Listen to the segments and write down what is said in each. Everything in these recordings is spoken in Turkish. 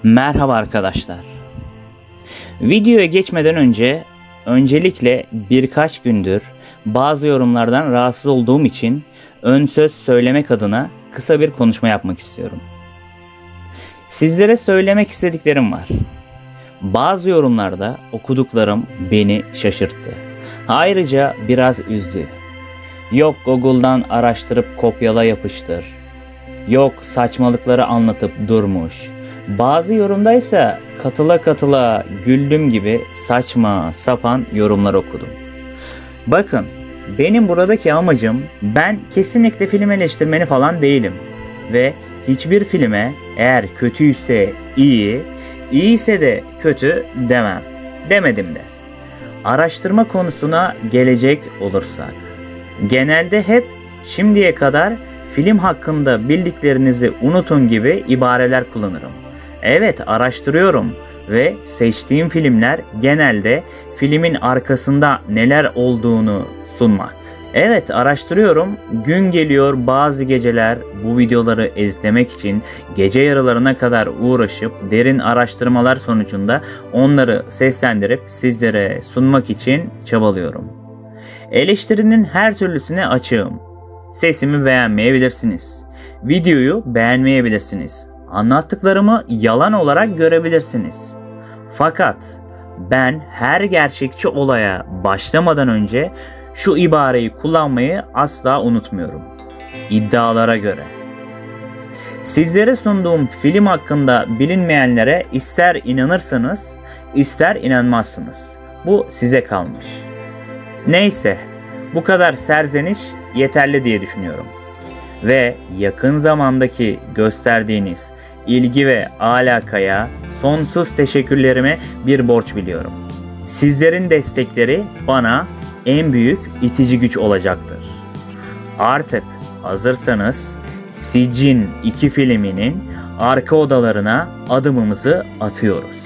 Merhaba arkadaşlar. Videoya geçmeden öncelikle birkaç gündür bazı yorumlardan rahatsız olduğum için ön söz söylemek adına kısa bir konuşma yapmak istiyorum. Sizlere söylemek istediklerim var. Bazı yorumlarda okuduklarım beni şaşırttı. Ayrıca biraz üzdü. Yok Google'dan araştırıp kopyala yapıştır. Yok saçmalıkları anlatıp durmuş. Bazı yorumdaysa katıla güldüm gibi saçma sapan yorumlar okudum. Bakın, benim buradaki amacım, ben kesinlikle film eleştirmeni falan değilim. Ve hiçbir filme eğer kötüyse iyi, iyiyse de kötü demem. Demedim de. Araştırma konusuna gelecek olursak, genelde hep şimdiye kadar film hakkında bildiklerinizi unutun gibi ibareler kullanırım. Evet, araştırıyorum ve seçtiğim filmler genelde filmin arkasında neler olduğunu sunmak. Evet, araştırıyorum. Gün geliyor bazı geceler bu videoları editlemek için gece yarılarına kadar uğraşıp derin araştırmalar sonucunda onları seslendirip sizlere sunmak için çabalıyorum. Eleştirinin her türlüsüne açığım. Sesimi beğenmeyebilirsiniz. Videoyu beğenmeyebilirsiniz. Anlattıklarımı yalan olarak görebilirsiniz. Fakat ben her gerçekçi olaya başlamadan önce şu ibareyi kullanmayı asla unutmuyorum. İddialara göre. Sizlere sunduğum film hakkında bilinmeyenlere ister inanırsınız, ister inanmazsınız. Bu size kalmış. Neyse, bu kadar serzeniş yeterli diye düşünüyorum. Ve yakın zamandaki gösterdiğiniz ilgi ve alakaya sonsuz teşekkürlerimi bir borç biliyorum. Sizlerin destekleri bana en büyük itici güç olacaktır. Artık hazırsanız Sicin 2 filminin arka odalarına adımımızı atıyoruz.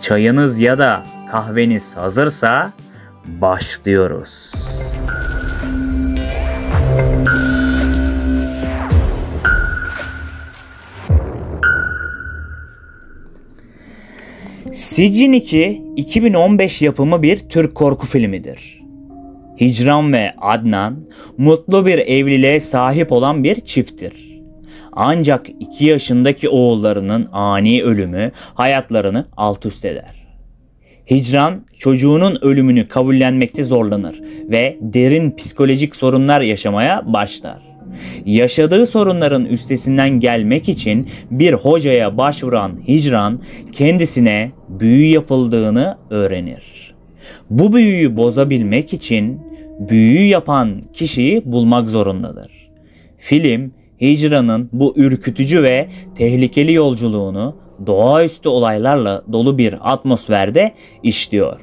Çayınız ya da kahveniz hazırsa başlıyoruz. Sicin 2, 2015 yapımı bir Türk korku filmidir. Hicran ve Adnan, mutlu bir evliliğe sahip olan bir çifttir. Ancak 2 yaşındaki oğullarının ani ölümü hayatlarını alt üst eder. Hicran, çocuğunun ölümünü kabullenmekte zorlanır ve derin psikolojik sorunlar yaşamaya başlar. Yaşadığı sorunların üstesinden gelmek için bir hocaya başvuran Hicran kendisine büyü yapıldığını öğrenir. Bu büyüyü bozabilmek için büyü yapan kişiyi bulmak zorundadır. Film Hicran'ın bu ürkütücü ve tehlikeli yolculuğunu doğaüstü olaylarla dolu bir atmosferde işliyor.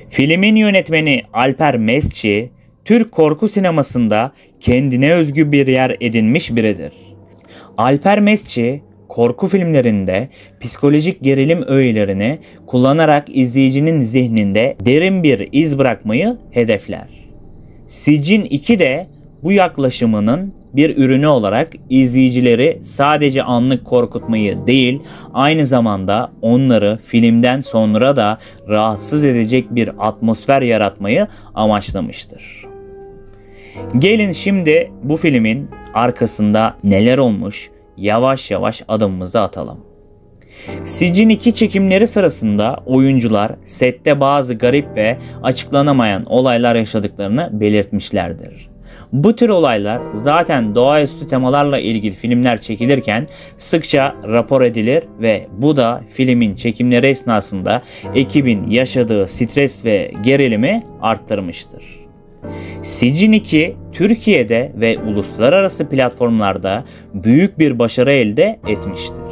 Filmin yönetmeni Alper Mesci, Türk korku sinemasında kendine özgü bir yer edinmiş biridir. Alper Mesci, korku filmlerinde psikolojik gerilim öğelerini kullanarak izleyicinin zihninde derin bir iz bırakmayı hedefler. Sicin 2 de bu yaklaşımının bir ürünü olarak izleyicileri sadece anlık korkutmayı değil, aynı zamanda onları filmden sonra da rahatsız edecek bir atmosfer yaratmayı amaçlamıştır. Gelin şimdi bu filmin arkasında neler olmuş yavaş yavaş adımımızı atalım. Sicin 2 çekimleri sırasında oyuncular sette bazı garip ve açıklanamayan olaylar yaşadıklarını belirtmişlerdir. Bu tür olaylar zaten doğaüstü temalarla ilgili filmler çekilirken sıkça rapor edilir ve bu da filmin çekimleri esnasında ekibin yaşadığı stres ve gerilimi arttırmıştır. Sicin 2 Türkiye'de ve uluslararası platformlarda büyük bir başarı elde etmiştir.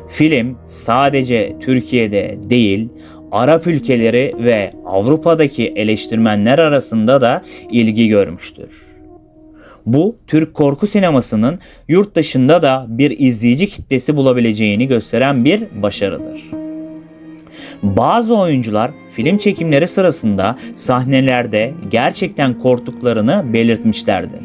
Film sadece Türkiye'de değil, Arap ülkeleri ve Avrupa'daki eleştirmenler arasında da ilgi görmüştür. Bu, Türk korku sinemasının yurt dışında da bir izleyici kitlesi bulabileceğini gösteren bir başarıdır. Bazı oyuncular film çekimleri sırasında sahnelerde gerçekten korktuklarını belirtmişlerdir.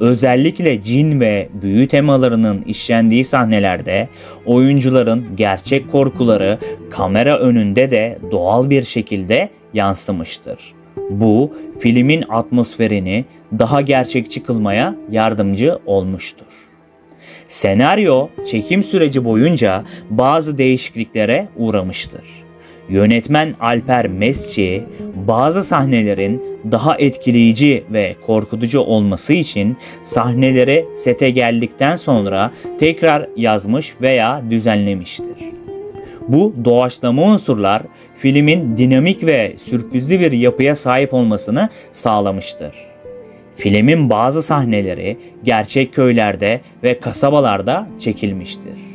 Özellikle cin ve büyü temalarının işlendiği sahnelerde oyuncuların gerçek korkuları kamera önünde de doğal bir şekilde yansımıştır. Bu filmin atmosferini daha gerçekçi kılmaya yardımcı olmuştur. Senaryo çekim süreci boyunca bazı değişikliklere uğramıştır. Yönetmen Alper Mesci bazı sahnelerin daha etkileyici ve korkutucu olması için sahneleri sete geldikten sonra tekrar yazmış veya düzenlemiştir. Bu doğaçlama unsurlar filmin dinamik ve sürprizli bir yapıya sahip olmasını sağlamıştır. Filmin bazı sahneleri gerçek köylerde ve kasabalarda çekilmiştir.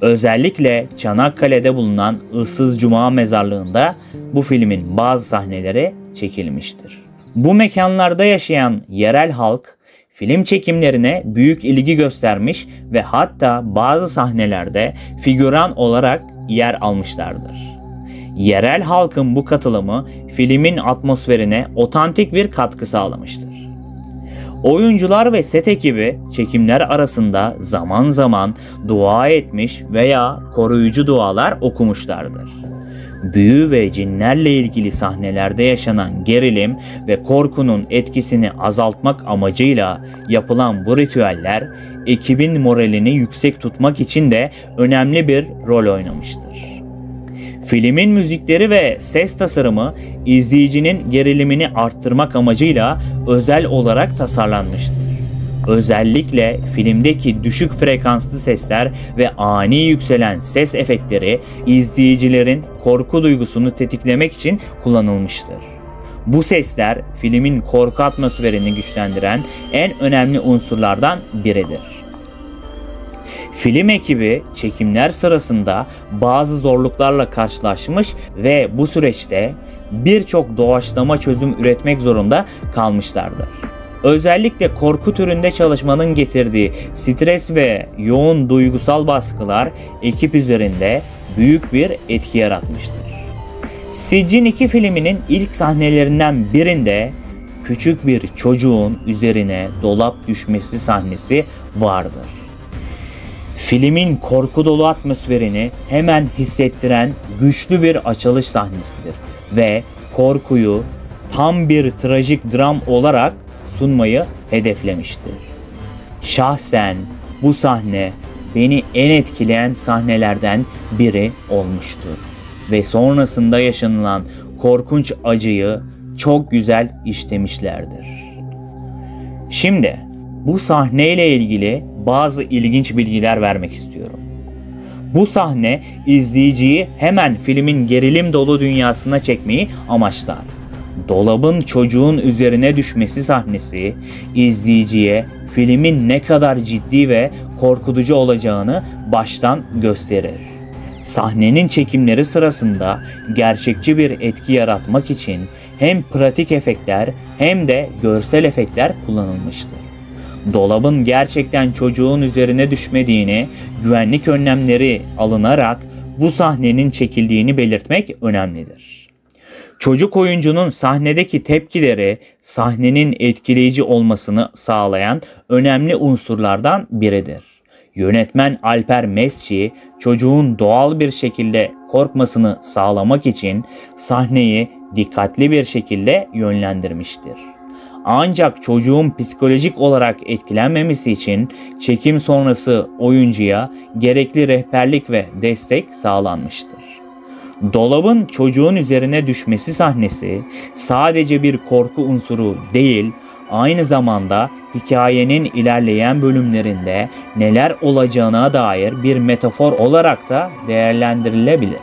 Özellikle Çanakkale'de bulunan Issız Cuma mezarlığında bu filmin bazı sahneleri çekilmiştir. Bu mekanlarda yaşayan yerel halk film çekimlerine büyük ilgi göstermiş ve hatta bazı sahnelerde figüran olarak yer almışlardır. Yerel halkın bu katılımı filmin atmosferine otantik bir katkı sağlamıştır. Oyuncular ve set ekibi çekimler arasında zaman zaman dua etmiş veya koruyucu dualar okumuşlardır. Büyü ve cinlerle ilgili sahnelerde yaşanan gerilim ve korkunun etkisini azaltmak amacıyla yapılan bu ritüeller ekibin moralini yüksek tutmak için de önemli bir rol oynamıştır. Filmin müzikleri ve ses tasarımı izleyicinin gerilimini arttırmak amacıyla özel olarak tasarlanmıştır. Özellikle filmdeki düşük frekanslı sesler ve ani yükselen ses efektleri izleyicilerin korku duygusunu tetiklemek için kullanılmıştır. Bu sesler filmin korku atmosferini güçlendiren en önemli unsurlardan biridir. Film ekibi çekimler sırasında bazı zorluklarla karşılaşmış ve bu süreçte birçok doğaçlama çözüm üretmek zorunda kalmışlardır. Özellikle korku türünde çalışmanın getirdiği stres ve yoğun duygusal baskılar ekip üzerinde büyük bir etki yaratmıştır. Siccin 2 filminin ilk sahnelerinden birinde küçük bir çocuğun üzerine dolap düşmesi sahnesi vardır. Filmin korku dolu atmosferini hemen hissettiren güçlü bir açılış sahnesidir ve korkuyu tam bir trajik dram olarak sunmayı hedeflemiştir. Şahsen bu sahne beni en etkileyen sahnelerden biri olmuştur ve sonrasında yaşanılan korkunç acıyı çok güzel işlemişlerdir. Şimdi bu sahneyle ilgili bazı ilginç bilgiler vermek istiyorum. Bu sahne izleyiciyi hemen filmin gerilim dolu dünyasına çekmeyi amaçlar. Dolabın çocuğun üzerine düşmesi sahnesi izleyiciye filmin ne kadar ciddi ve korkutucu olacağını baştan gösterir. Sahnenin çekimleri sırasında gerçekçi bir etki yaratmak için hem pratik efektler hem de görsel efektler kullanılmıştır. Dolabın gerçekten çocuğun üzerine düşmediğini, güvenlik önlemleri alınarak bu sahnenin çekildiğini belirtmek önemlidir. Çocuk oyuncunun sahnedeki tepkileri sahnenin etkileyici olmasını sağlayan önemli unsurlardan biridir. Yönetmen Alper Mesci, çocuğun doğal bir şekilde korkmasını sağlamak için sahneyi dikkatli bir şekilde yönlendirmiştir. Ancak çocuğun psikolojik olarak etkilenmemesi için çekim sonrası oyuncuya gerekli rehberlik ve destek sağlanmıştır. Dolabın çocuğun üzerine düşmesi sahnesi sadece bir korku unsuru değil, aynı zamanda hikayenin ilerleyen bölümlerinde neler olacağına dair bir metafor olarak da değerlendirilebilir.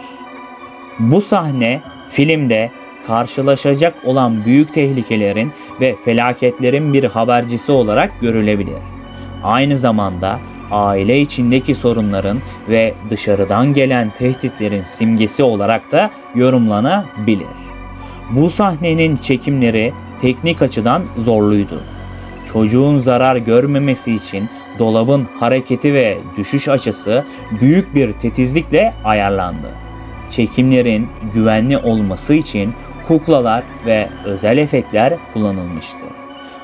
Bu sahne filmde karşılaşacak olan büyük tehlikelerin ve felaketlerin bir habercisi olarak görülebilir. Aynı zamanda aile içindeki sorunların ve dışarıdan gelen tehditlerin simgesi olarak da yorumlanabilir. Bu sahnenin çekimleri teknik açıdan zorluydu. Çocuğun zarar görmemesi için dolabın hareketi ve düşüş açısı büyük bir titizlikle ayarlandı. Çekimlerin güvenli olması için kuklalar ve özel efektler kullanılmıştır.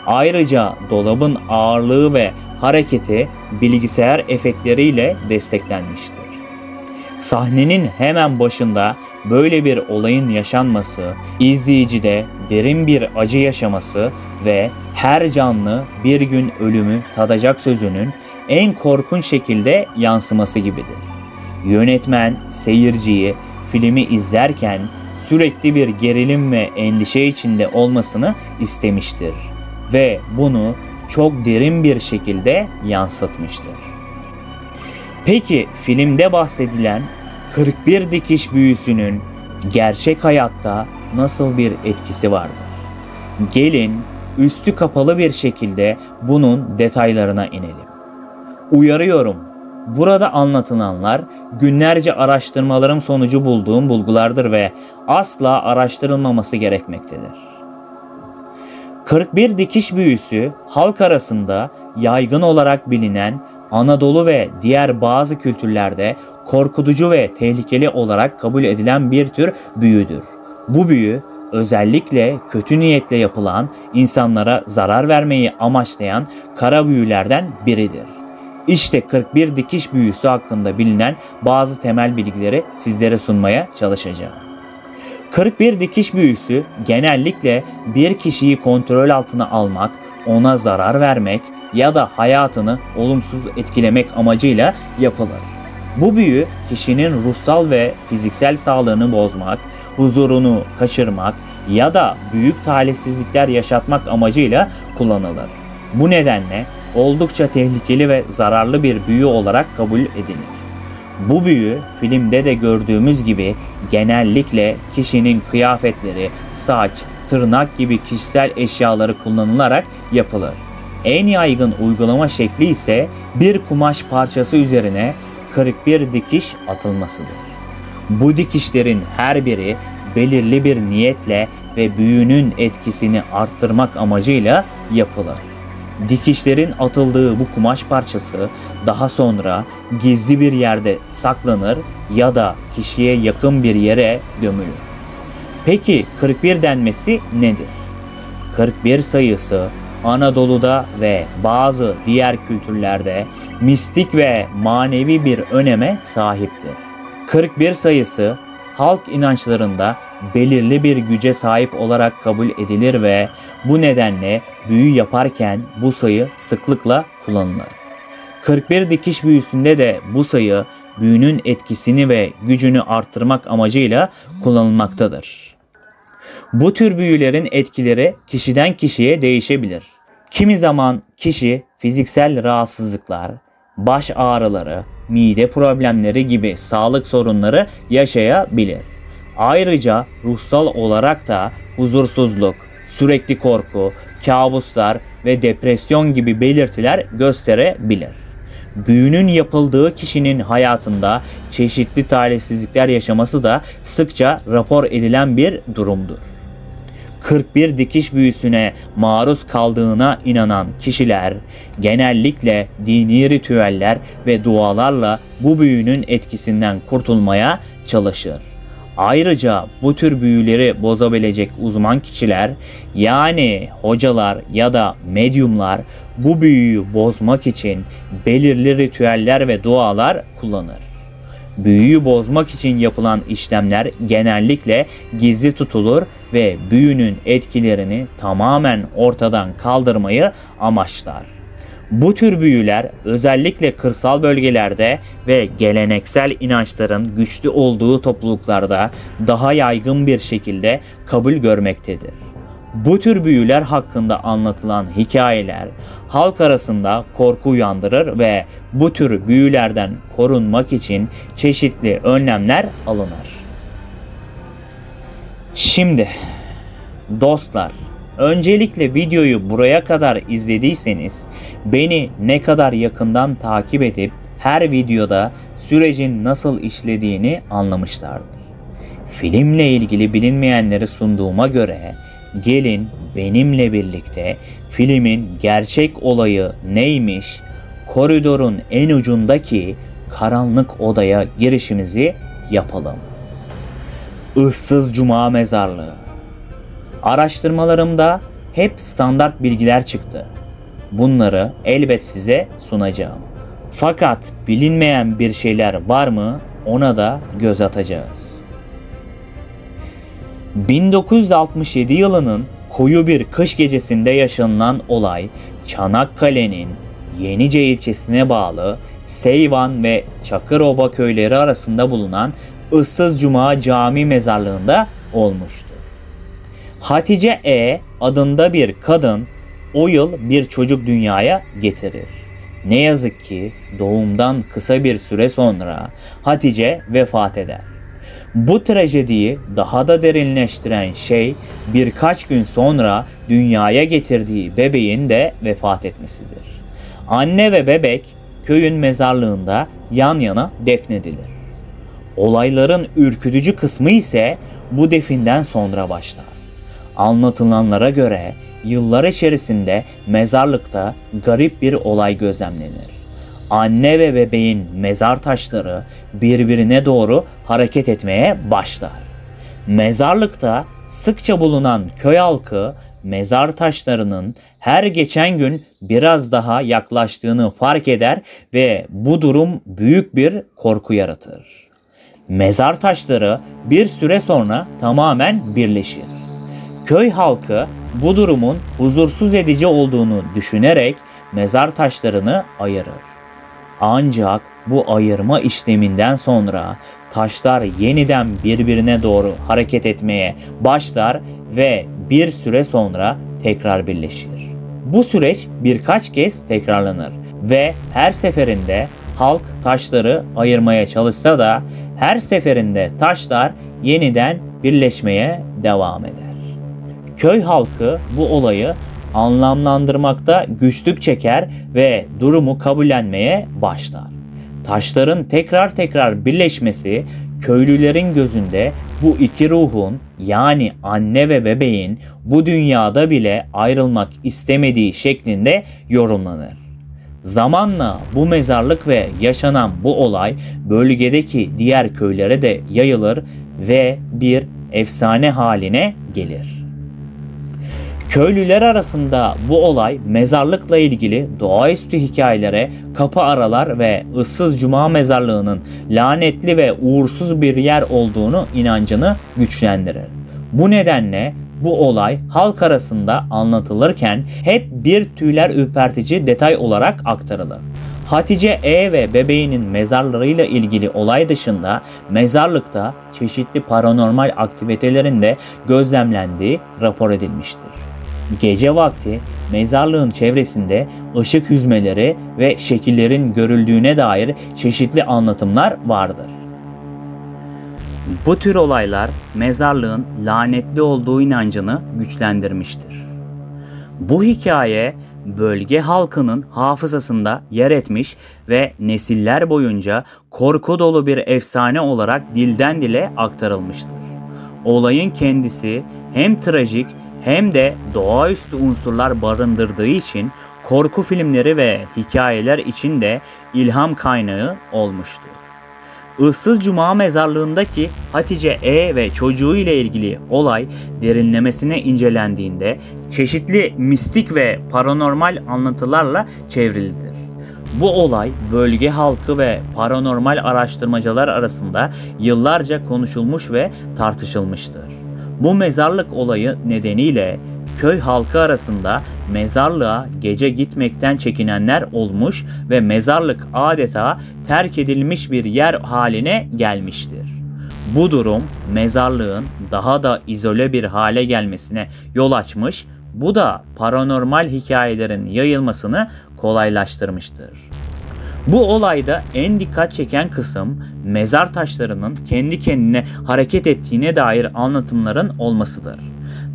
Ayrıca dolabın ağırlığı ve hareketi bilgisayar efektleriyle desteklenmiştir. Sahnenin hemen başında böyle bir olayın yaşanması, izleyicide derin bir acı yaşaması ve her canlı bir gün ölümü tadacak sözünün en korkunç şekilde yansıması gibidir. Yönetmen seyirciyi filmi izlerken sürekli bir gerilim ve endişe içinde olmasını istemiştir ve bunu çok derin bir şekilde yansıtmıştır. Peki filmde bahsedilen 41 dikiş büyüsünün gerçek hayatta nasıl bir etkisi vardır? Gelin üstü kapalı bir şekilde bunun detaylarına inelim. Uyarıyorum, burada anlatılanlar günlerce araştırmalarım sonucu bulduğum bulgulardır ve asla araştırılmaması gerekmektedir. 41 dikiş büyüsü halk arasında yaygın olarak bilinen Anadolu ve diğer bazı kültürlerde korkutucu ve tehlikeli olarak kabul edilen bir tür büyüdür. Bu büyü özellikle kötü niyetle yapılan, insanlara zarar vermeyi amaçlayan kara büyülerden biridir. İşte 41 dikiş büyüsü hakkında bilinen bazı temel bilgileri sizlere sunmaya çalışacağım. 41 dikiş büyüsü genellikle bir kişiyi kontrol altına almak, ona zarar vermek ya da hayatını olumsuz etkilemek amacıyla yapılır. Bu büyü kişinin ruhsal ve fiziksel sağlığını bozmak, huzurunu kaçırmak ya da büyük talihsizlikler yaşatmak amacıyla kullanılır. Bu nedenle oldukça tehlikeli ve zararlı bir büyü olarak kabul edilir. Bu büyü filmde de gördüğümüz gibi genellikle kişinin kıyafetleri, saç, tırnak gibi kişisel eşyaları kullanılarak yapılır. En yaygın uygulama şekli ise bir kumaş parçası üzerine 41 dikiş atılmasıdır. Bu dikişlerin her biri belirli bir niyetle ve büyünün etkisini arttırmak amacıyla yapılır. Dikişlerin atıldığı bu kumaş parçası daha sonra gizli bir yerde saklanır ya da kişiye yakın bir yere gömülür. Peki 41 denmesi nedir? 41 sayısı Anadolu'da ve bazı diğer kültürlerde mistik ve manevi bir öneme sahiptir. 41 sayısı halk inançlarında belirli bir güce sahip olarak kabul edilir ve bu nedenle büyü yaparken bu sayı sıklıkla kullanılır. 41 dikiş büyüsünde de bu sayı büyünün etkisini ve gücünü arttırmak amacıyla kullanılmaktadır. Bu tür büyülerin etkileri kişiden kişiye değişebilir. Kimi zaman kişi fiziksel rahatsızlıklar, baş ağrıları, mide problemleri gibi sağlık sorunları yaşayabilir. Ayrıca ruhsal olarak da huzursuzluk, sürekli korku, kabuslar ve depresyon gibi belirtiler gösterebilir. Büyünün yapıldığı kişinin hayatında çeşitli talihsizlikler yaşaması da sıkça rapor edilen bir durumdur. 41 dikiş büyüsüne maruz kaldığına inanan kişiler genellikle dini ritüeller ve dualarla bu büyünün etkisinden kurtulmaya çalışır. Ayrıca bu tür büyüleri bozabilecek uzman kişiler yani hocalar ya da medyumlar bu büyüyü bozmak için belirli ritüeller ve dualar kullanır. Büyüyü bozmak için yapılan işlemler genellikle gizli tutulur ve büyünün etkilerini tamamen ortadan kaldırmayı amaçlar. Bu tür büyüler özellikle kırsal bölgelerde ve geleneksel inançların güçlü olduğu topluluklarda daha yaygın bir şekilde kabul görmektedir. Bu tür büyüler hakkında anlatılan hikayeler halk arasında korku uyandırır ve bu tür büyülerden korunmak için çeşitli önlemler alınır. Şimdi dostlar, öncelikle videoyu buraya kadar izlediyseniz beni ne kadar yakından takip edip her videoda sürecin nasıl işlediğini anlamışlardır. Filmle ilgili bilinmeyenleri sunduğuma göre gelin benimle birlikte filmin gerçek olayı neymiş, koridorun en ucundaki karanlık odaya girişimizi yapalım. Issız Cuma Mezarlığı. Araştırmalarımda hep standart bilgiler çıktı. Bunları elbet size sunacağım. Fakat bilinmeyen bir şeyler var mı, ona da göz atacağız. 1967 yılının koyu bir kış gecesinde yaşanılan olay, Çanakkale'nin Yenice ilçesine bağlı Seyvan ve Çakıroba köyleri arasında bulunan Issız Cuma Camii mezarlığında olmuştur. Hatice E. adında bir kadın o yıl bir çocuk dünyaya getirir. Ne yazık ki doğumdan kısa bir süre sonra Hatice vefat eder. Bu trajediyi daha da derinleştiren şey birkaç gün sonra dünyaya getirdiği bebeğin de vefat etmesidir. Anne ve bebek köyün mezarlığında yan yana defnedilir. Olayların ürkütücü kısmı ise bu definden sonra başlar. Anlatılanlara göre yıllar içerisinde mezarlıkta garip bir olay gözlemlenir. Anne ve bebeğin mezar taşları birbirine doğru hareket etmeye başlar. Mezarlıkta sıkça bulunan köy halkı mezar taşlarının her geçen gün biraz daha yaklaştığını fark eder ve bu durum büyük bir korku yaratır. Mezar taşları bir süre sonra tamamen birleşir. Köy halkı bu durumun huzursuz edici olduğunu düşünerek mezar taşlarını ayırır. Ancak bu ayırma işleminden sonra taşlar yeniden birbirine doğru hareket etmeye başlar ve bir süre sonra tekrar birleşir. Bu süreç birkaç kez tekrarlanır ve her seferinde halk taşları ayırmaya çalışsa da her seferinde taşlar yeniden birleşmeye devam eder. Köy halkı bu olayı anlamlandırmakta güçlük çeker ve durumu kabullenmeye başlar. Taşların tekrar birleşmesi köylülerin gözünde bu iki ruhun, yani anne ve bebeğin bu dünyada bile ayrılmak istemediği şeklinde yorumlanır. Zamanla bu mezarlık ve yaşanan bu olay bölgedeki diğer köylere de yayılır ve bir efsane haline gelir. Köylüler arasında bu olay mezarlıkla ilgili doğaüstü hikayelere kapı aralar ve Issız Cuma mezarlığının lanetli ve uğursuz bir yer olduğunu inancını güçlendirir. Bu nedenle bu olay halk arasında anlatılırken hep bir tüyler ürpertici detay olarak aktarılır. Hatice E ve bebeğinin mezarlarıyla ilgili olay dışında mezarlıkta çeşitli paranormal aktivitelerin de gözlemlendiği rapor edilmiştir. Gece vakti mezarlığın çevresinde ışık hüzmeleri ve şekillerin görüldüğüne dair çeşitli anlatımlar vardır. Bu tür olaylar mezarlığın lanetli olduğu inancını güçlendirmiştir. Bu hikaye bölge halkının hafızasında yer etmiş ve nesiller boyunca korku dolu bir efsane olarak dilden dile aktarılmıştır. Olayın kendisi hem trajik hem de doğaüstü unsurlar barındırdığı için korku filmleri ve hikayeler için de ilham kaynağı olmuştur. Issız Cuma mezarlığındaki Hatice E ve çocuğu ile ilgili olay derinlemesine incelendiğinde çeşitli mistik ve paranormal anlatılarla çevrilidir. Bu olay bölge halkı ve paranormal araştırmacılar arasında yıllarca konuşulmuş ve tartışılmıştır. Bu mezarlık olayı nedeniyle köy halkı arasında mezarlığa gece gitmekten çekinenler olmuş ve mezarlık adeta terk edilmiş bir yer haline gelmiştir. Bu durum mezarlığın daha da izole bir hale gelmesine yol açmış, bu da paranormal hikayelerin yayılmasını kolaylaştırmıştır. Bu olayda en dikkat çeken kısım mezar taşlarının kendi kendine hareket ettiğine dair anlatımların olmasıdır.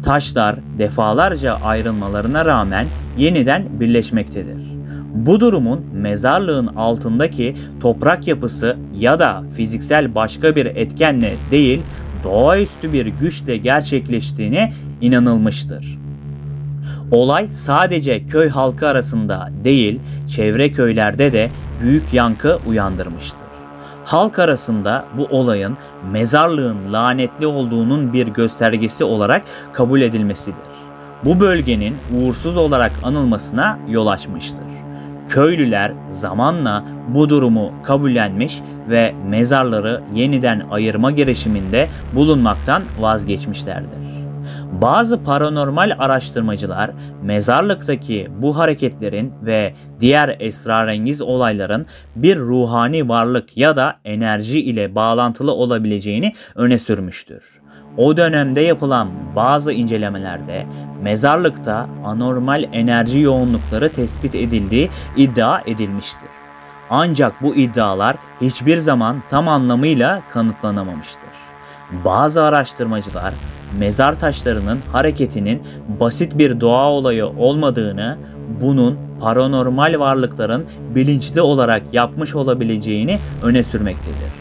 Taşlar defalarca ayrılmalarına rağmen yeniden birleşmektedir. Bu durumun mezarlığın altındaki toprak yapısı ya da fiziksel başka bir etkenle değil, doğaüstü bir güçle gerçekleştiğine inanılmıştır. Olay sadece köy halkı arasında değil, çevre köylerde de büyük yankı uyandırmıştır. Halk arasında bu olayın mezarlığın lanetli olduğunun bir göstergesi olarak kabul edilmesidir. bu bölgenin uğursuz olarak anılmasına yol açmıştır. Köylüler zamanla bu durumu kabullenmiş ve mezarları yeniden ayırma girişiminde bulunmaktan vazgeçmişlerdir. Bazı paranormal araştırmacılar mezarlıktaki bu hareketlerin ve diğer esrarengiz olayların bir ruhani varlık ya da enerji ile bağlantılı olabileceğini öne sürmüştür. O dönemde yapılan bazı incelemelerde mezarlıkta anormal enerji yoğunlukları tespit edildiği iddia edilmiştir. Ancak bu iddialar hiçbir zaman tam anlamıyla kanıtlanamamıştır. Bazı araştırmacılar mezar taşlarının hareketinin basit bir doğa olayı olmadığını, bunun paranormal varlıkların bilinçli olarak yapmış olabileceğini öne sürmektedir.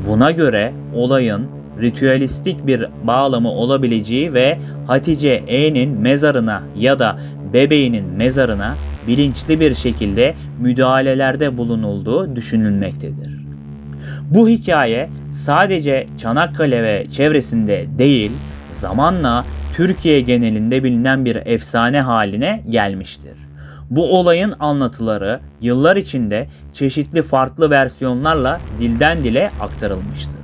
Buna göre olayın ritüelistik bir bağlamı olabileceği ve Hatice E'nin mezarına ya da bebeğinin mezarına bilinçli bir şekilde müdahalelerde bulunulduğu düşünülmektedir. Bu hikaye sadece Çanakkale ve çevresinde değil, zamanla Türkiye genelinde bilinen bir efsane haline gelmiştir. Bu olayın anlatıları yıllar içinde çeşitli farklı versiyonlarla dilden dile aktarılmıştır.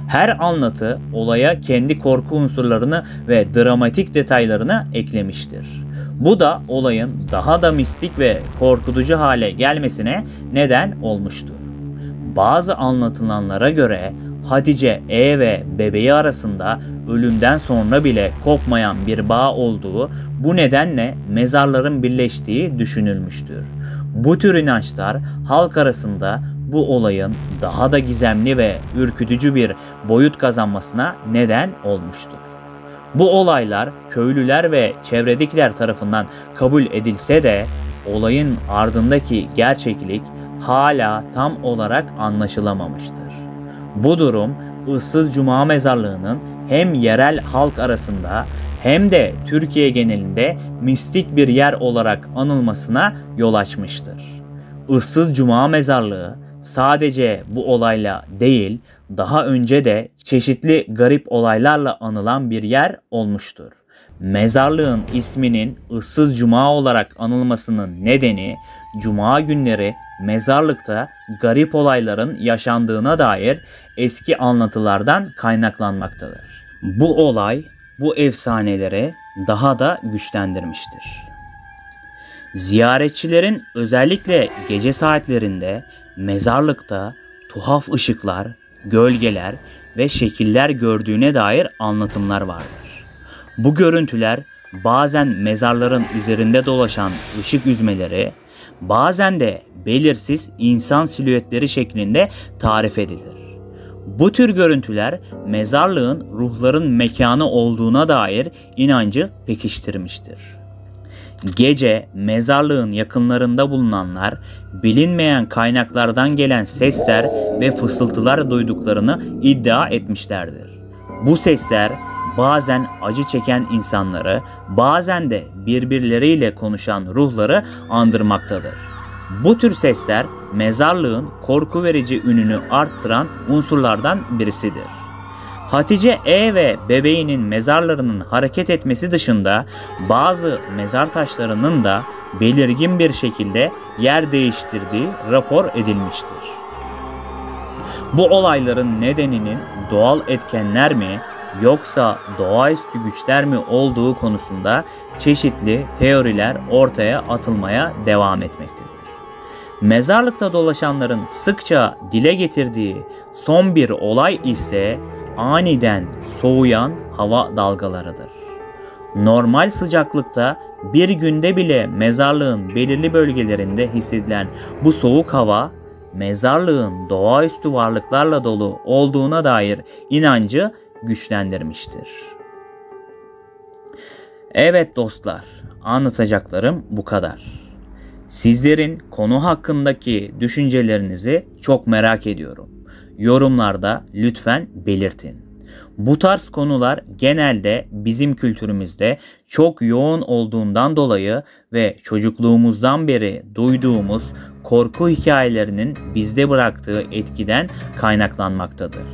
Her anlatı olaya kendi korku unsurlarını ve dramatik detaylarını eklemiştir. Bu da olayın daha da mistik ve korkutucu hale gelmesine neden olmuştur. Bazı anlatılanlara göre Hatice E ve bebeği arasında ölümden sonra bile kopmayan bir bağ olduğu, bu nedenle mezarların birleştiği düşünülmüştür. Bu tür inançlar halk arasında bu olayın daha da gizemli ve ürkütücü bir boyut kazanmasına neden olmuştur. Bu olaylar köylüler ve çevredekiler tarafından kabul edilse de olayın ardındaki gerçeklik hala tam olarak anlaşılamamıştır. Bu durum Issız Cuma Mezarlığı'nın hem yerel halk arasında hem de Türkiye genelinde mistik bir yer olarak anılmasına yol açmıştır. Issız Cuma Mezarlığı sadece bu olayla değil, daha önce de çeşitli garip olaylarla anılan bir yer olmuştur. Mezarlığın isminin Issız Cuma olarak anılmasının nedeni, Cuma günleri mezarlıkta garip olayların yaşandığına dair eski anlatılardan kaynaklanmaktadır. Bu olay bu efsaneleri daha da güçlendirmiştir. Ziyaretçilerin özellikle gece saatlerinde mezarlıkta tuhaf ışıklar, gölgeler ve şekiller gördüğüne dair anlatımlar vardır. Bu görüntüler bazen mezarların üzerinde dolaşan ışık üzmeleri, bazen de belirsiz insan silüetleri şeklinde tarif edilir. Bu tür görüntüler mezarlığın ruhların mekanı olduğuna dair inancı pekiştirmiştir. Gece mezarlığın yakınlarında bulunanlar bilinmeyen kaynaklardan gelen sesler ve fısıltılar duyduklarını iddia etmişlerdir. Bu sesler bazen acı çeken insanları, bazen de birbirleriyle konuşan ruhları andırmaktadır. Bu tür sesler mezarlığın korku verici ününü arttıran unsurlardan birisidir. Hatice E ve bebeğinin mezarlarının hareket etmesi dışında bazı mezar taşlarının da belirgin bir şekilde yer değiştirdiği rapor edilmiştir. Bu olayların nedeninin doğal etkenler mi yoksa doğaüstü güçler mi olduğu konusunda çeşitli teoriler ortaya atılmaya devam etmektedir. Mezarlıkta dolaşanların sıkça dile getirdiği son bir olay ise aniden soğuyan hava dalgalarıdır. Normal sıcaklıkta bir günde bile mezarlığın belirli bölgelerinde hissedilen bu soğuk hava, mezarlığın doğaüstü varlıklarla dolu olduğuna dair inancı güçlendirmiştir. Evet dostlar, anlatacaklarım bu kadar. Sizlerin konu hakkındaki düşüncelerinizi çok merak ediyorum. Yorumlarda lütfen belirtin. Bu tarz konular genelde bizim kültürümüzde çok yoğun olduğundan dolayı ve çocukluğumuzdan beri duyduğumuz korku hikayelerinin bizde bıraktığı etkiden kaynaklanmaktadır.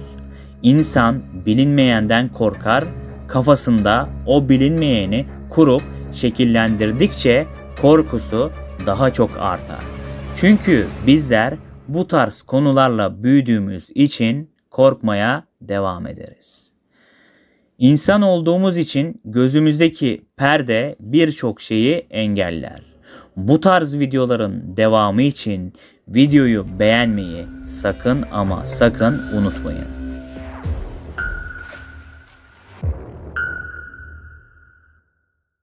İnsan bilinmeyenden korkar, kafasında o bilinmeyeni kurup şekillendirdikçe korkusu daha çok artar. Çünkü bizler bu tarz konularla büyüdüğümüz için korkmaya devam ederiz. İnsan olduğumuz için gözümüzdeki perde birçok şeyi engeller. Bu tarz videoların devamı için videoyu beğenmeyi sakın ama sakın unutmayın.